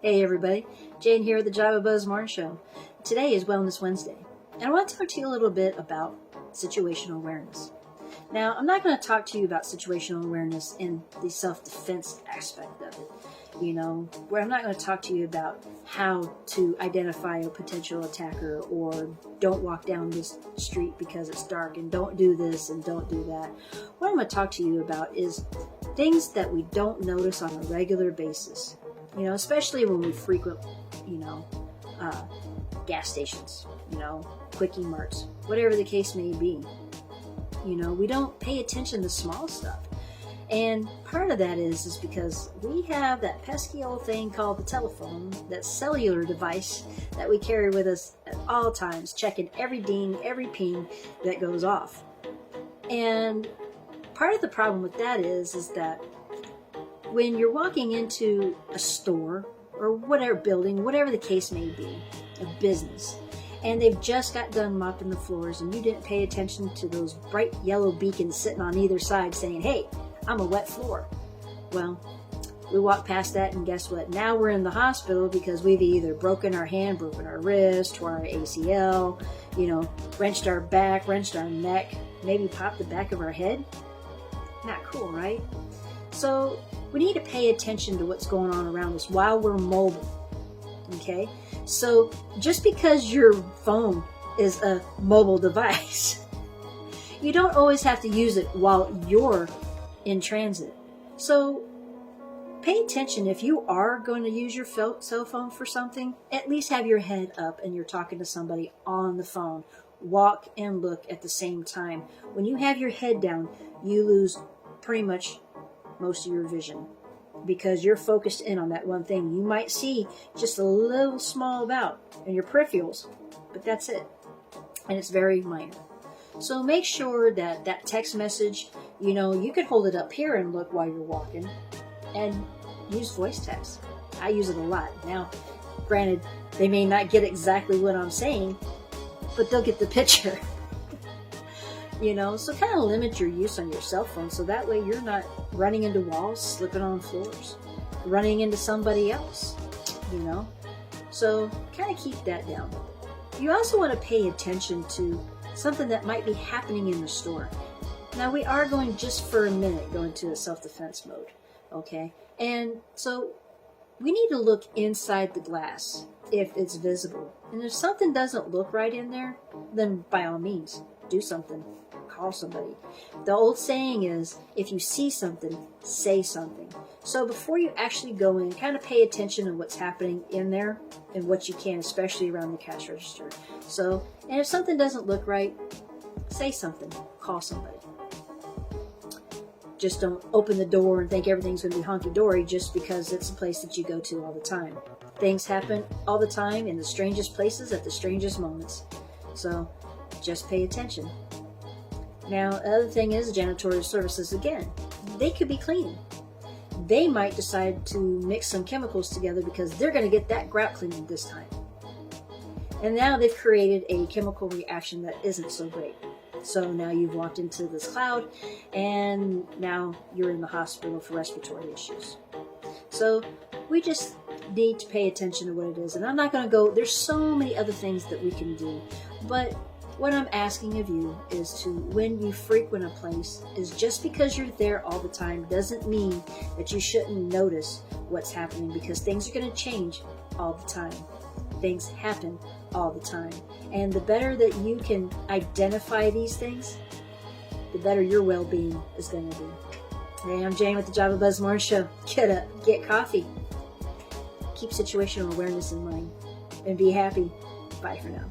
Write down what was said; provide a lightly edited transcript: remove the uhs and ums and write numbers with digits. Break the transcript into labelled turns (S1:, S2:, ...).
S1: Hey everybody, Jane here at the Java Buzz Morning Show. Today is Wellness Wednesday, and I want to talk to you a little bit about situational awareness. Now, I'm not going to talk to you about situational awareness in the self-defense aspect of it, where I'm not going to talk to you about how to identify a potential attacker or don't walk down this street because it's dark and don't do this and don't do that. What I'm going to talk to you about is things that we don't notice on a regular basis, especially when we frequent, gas stations, quickie marts, whatever the case may be. We don't pay attention to small stuff. And part of that is because we have that pesky old thing called the telephone, that cellular device that we carry with us at all times, checking every ding, every ping that goes off. And part of the problem with that is that when you're walking into a store or whatever building, whatever the case may be, a business, and they've just got done mopping the floors and you didn't pay attention to those bright yellow beacons sitting on either side saying, hey, I'm a wet floor. Well, we walk past that and guess what? Now we're in the hospital because we've either broken our hand, broken our wrist, tore our ACL, wrenched our back, wrenched our neck, maybe popped the back of our head. Not cool, right? So we need to pay attention to what's going on around us while we're mobile. Okay? So just because your phone is a mobile device, you don't always have to use it while you're in transit. So pay attention. If you are going to use your cell phone for something, at least have your head up and you're talking to somebody on the phone. Walk and look at the same time. When you have your head down, you lose pretty much most of your vision because you're focused in on that one thing. You might see just a little small bout in your peripherals, but that's it. And it's very minor. So make sure that that text message, you could hold it up here and look while you're walking and use voice text. I use it a lot. Now, granted, they may not get exactly what I'm saying, but they'll get the picture. So kind of limit your use on your cell phone so that way you're not running into walls, slipping on floors, running into somebody else, So kind of keep that down. You also want to pay attention to something that might be happening in the store. Now we are going just for a minute, going to a self-defense mode, okay? And so we need to look inside the glass if it's visible. And if something doesn't look right in there, then by all means, do something. Call somebody. The old saying is, if you see something, say something. So before you actually go in, kind of pay attention to what's happening in there and what you can, especially around the cash register. So, and if something doesn't look right, say something. Call somebody. Just don't open the door and think everything's going to be honky-dory just because it's a place that you go to all the time. Things happen all the time in the strangest places at the strangest moments. So just pay attention. Now, the other thing is Janitorial Services, again, they could be cleaning. They might decide to mix some chemicals together because they're going to get that grout cleaning this time. And now they've created a chemical reaction that isn't so great. So now you've walked into this cloud and now you're in the hospital for respiratory issues. So we just need to pay attention to what it is. And I'm not going to go, there's so many other things that we can do. But what I'm asking of you is to, when you frequent a place, is just because you're there all the time doesn't mean that you shouldn't notice what's happening, because things are going to change all the time. Things happen all the time. And the better that you can identify these things, the better your well-being is going to be. Hey, I'm Jane with the Java Buzz Morning Show. Get up, get coffee. Keep situational awareness in mind and be happy. Bye for now.